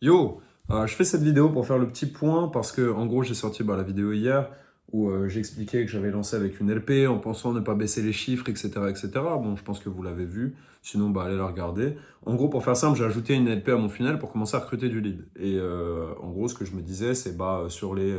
Yo, je fais cette vidéo pour faire le petit point parce que, en gros, j'ai sorti la vidéo hier où j'expliquais que j'avais lancé avec une LP en pensant ne pas baisser les chiffres, etc., etc. Bon, je pense que vous l'avez vu, sinon, allez la regarder. En gros, pour faire simple, j'ai ajouté une LP à mon funnel pour commencer à recruter du lead. Et en gros, ce que je me disais, c'est sur les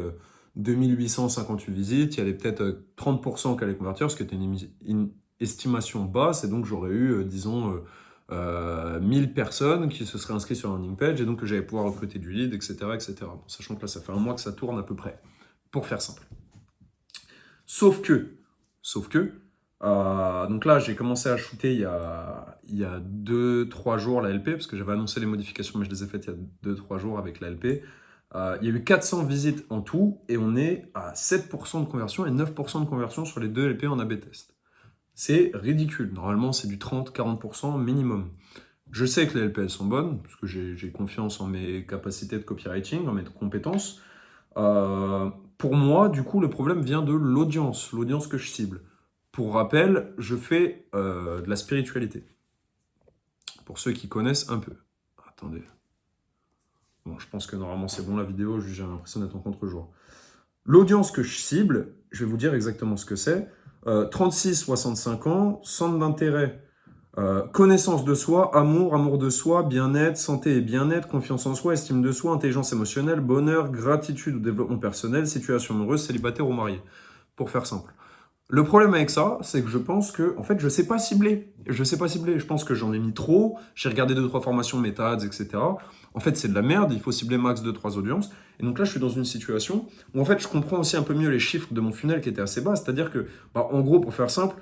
2858 visites, il y avait peut-être 30% qui allaient convertir, ce qui était une estimation basse, et donc j'aurais eu, disons, 1000 personnes qui se seraient inscrites sur la landing page et donc que j'allais pouvoir recruter du lead, etc. etc. Bon, sachant que là, ça fait un mois que ça tourne à peu près, pour faire simple. Sauf que, sauf que, donc là, j'ai commencé à shooter il y a 2-3 jours la LP, parce que j'avais annoncé les modifications, mais je les ai faites il y a 2-3 jours avec la LP. Il y a eu 400 visites en tout, et on est à 7% de conversion et 9% de conversion sur les deux LP en A/B test. C'est ridicule. Normalement, c'est du 30-40% minimum. Je sais que les LP, elles sont bonnes, parce que j'ai confiance en mes capacités de copywriting, en mes compétences. Pour moi, du coup, le problème vient de l'audience que je cible. Pour rappel, je fais de la spiritualité. Pour ceux qui connaissent un peu. Attendez. Bon, je pense que normalement c'est bon la vidéo, j'ai l'impression d'être en contre-jour. L'audience que je cible, je vais vous dire exactement ce que c'est. 36-65 ans, centre d'intérêt, connaissance de soi, amour de soi, bien-être, santé et bien-être, confiance en soi, estime de soi, intelligence émotionnelle, bonheur, gratitude ou développement personnel, situation amoureuse, célibataire ou marié. Pour faire simple. Le problème avec ça, c'est que je pense que, en fait, je sais pas cibler. Je sais pas cibler. Je pense que j'en ai mis trop. J'ai regardé 2-3 formations, méta-ads, etc. En fait, c'est de la merde. Il faut cibler max 2-3 audiences. Et donc là, je suis dans une situation où, en fait, je comprends aussi un peu mieux les chiffres de mon funnel qui étaient assez bas. C'est-à-dire que, en gros, pour faire simple,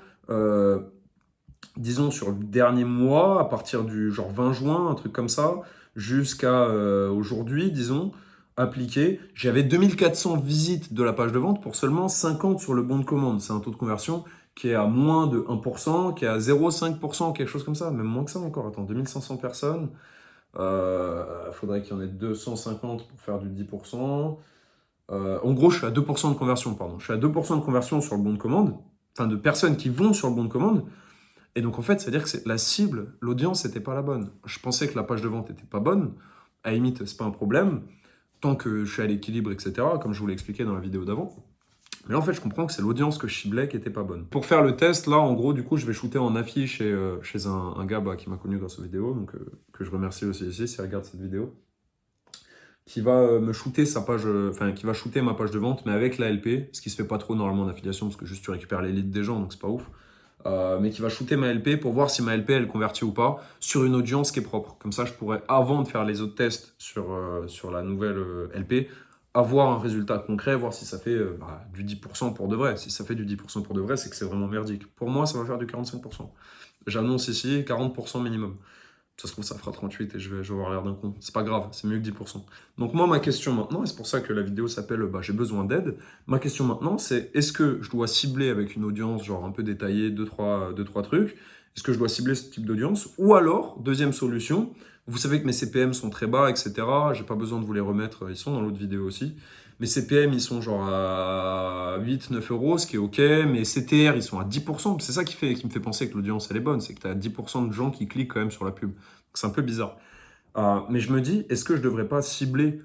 disons sur le dernier mois, à partir du genre 20 juin, un truc comme ça, jusqu'à aujourd'hui, disons, appliqué, j'avais 2400 visites de la page de vente pour seulement 50 sur le bon de commande. C'est un taux de conversion qui est à moins de 1%, qui est à 0,5%, quelque chose comme ça, même moins que ça encore. Attends, 2500 personnes, faudrait qu'il y en ait 250 pour faire du 10%. En gros, je suis à 2% de conversion, pardon. Je suis à 2% de conversion sur le bon de commande, enfin de personnes qui vont sur le bon de commande. Et donc, en fait, c'est-à-dire que la cible, l'audience, n'était pas la bonne. Je pensais que la page de vente n'était pas bonne. À la limite, c'est pas un problème, tant que je suis à l'équilibre, etc., comme je vous l'ai expliqué dans la vidéo d'avant. Mais là, en fait, je comprends que c'est l'audience que je ciblais qui n'était pas bonne. Pour faire le test, là, en gros, du coup, je vais shooter en affiche chez un gars qui m'a connu grâce aux vidéos, donc que je remercie aussi ici, s'il regarde cette vidéo, qui va me shooter sa page, enfin, qui va shooter ma page de vente, mais avec la LP, ce qui se fait pas trop normalement en affiliation, parce que juste tu récupères les leads des gens, donc c'est pas ouf. Mais qui va shooter ma LP pour voir si ma LP elle convertit ou pas sur une audience qui est propre. Comme ça, je pourrais, avant de faire les autres tests sur la nouvelle LP, avoir un résultat concret, voir si ça fait du 10% pour de vrai. Si ça fait du 10% pour de vrai, c'est que c'est vraiment merdique. Pour moi, ça va faire du 45%. J'annonce ici 40% minimum. Ça se trouve, ça fera 38 et je vais avoir l'air d'un con. C'est pas grave, c'est mieux que 10%. Donc moi, ma question maintenant, et c'est pour ça que la vidéo s'appelle J'ai besoin d'aide. Ma question maintenant, c'est est-ce que je dois cibler avec une audience genre un peu détaillée, 2-3 trucs? Est-ce que je dois cibler ce type d'audience? Ou alors, deuxième solution, vous savez que mes CPM sont très bas, etc. J'ai pas besoin de vous les remettre, ils sont dans l'autre vidéo aussi. Mes CPM, ils sont genre à 8-9 euros, ce qui est OK. Mes CTR, ils sont à 10%. C'est ça qui me fait penser que l'audience, elle est bonne. C'est que tu as 10% de gens qui cliquent quand même sur la pub. C'est un peu bizarre. Mais je me dis, est-ce que je ne devrais pas cibler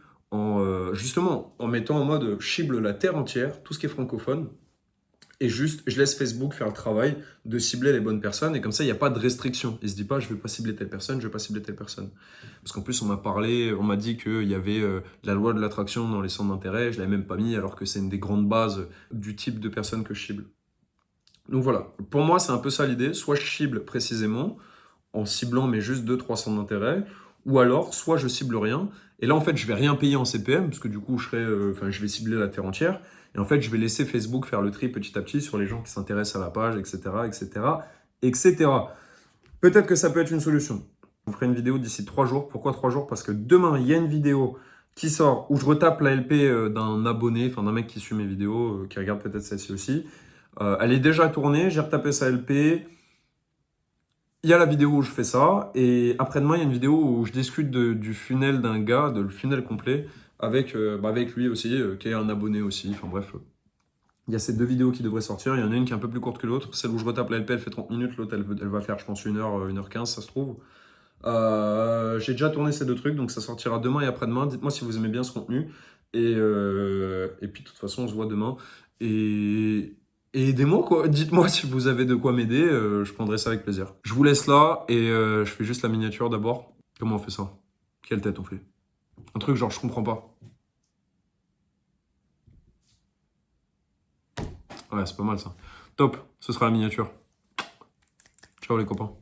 justement en mettant en mode je cible la terre entière, tout ce qui est francophone, et juste je laisse Facebook faire le travail de cibler les bonnes personnes, et comme ça, il n'y a pas de restriction. Il ne se dit pas, je ne vais pas cibler telle personne, je ne vais pas cibler telle personne. Parce qu'en plus, on m'a dit qu'il y avait la loi de l'attraction dans les centres d'intérêt, je ne l'avais même pas mis, alors que c'est une des grandes bases du type de personnes que je cible. Donc voilà, pour moi, c'est un peu ça l'idée. Soit je cible précisément, en ciblant mais juste 2-3 centres d'intérêt, ou alors soit je cible rien, et là en fait je vais rien payer en CPM, parce que du coup je vais cibler la terre entière, et en fait je vais laisser Facebook faire le tri petit à petit sur les gens qui s'intéressent à la page, etc., etc., etc. Peut-être que ça peut être une solution. Je vous ferai une vidéo d'ici 3 jours. Pourquoi 3 jours? Parce que demain il y a une vidéo qui sort où je retape la LP d'un abonné, enfin d'un mec qui suit mes vidéos, qui regarde peut-être celle-ci aussi. Elle est déjà tournée, j'ai retapé sa LP. Il y a la vidéo où je fais ça, et après-demain, il y a une vidéo où je discute du funnel d'un gars, de le funnel complet, avec lui aussi, qui est un abonné aussi. Enfin bref, il y a ces deux vidéos qui devraient sortir. Il y en a une qui est un peu plus courte que l'autre. Celle où je retape la LP, elle fait 30 minutes. L'autre, elle va faire, je pense, 1h, 1h15, ça se trouve. J'ai déjà tourné ces deux trucs, donc ça sortira demain et après-demain. Dites-moi si vous aimez bien ce contenu. Et puis, de toute façon, on se voit demain. Et, et aidez-moi, quoi. Dites-moi si vous avez de quoi m'aider. Je prendrai ça avec plaisir. Je vous laisse là et je fais juste la miniature d'abord. Comment on fait ça? Quelle tête on fait? Un truc genre, je comprends pas. Ouais, c'est pas mal ça. Top, ce sera la miniature. Ciao les copains.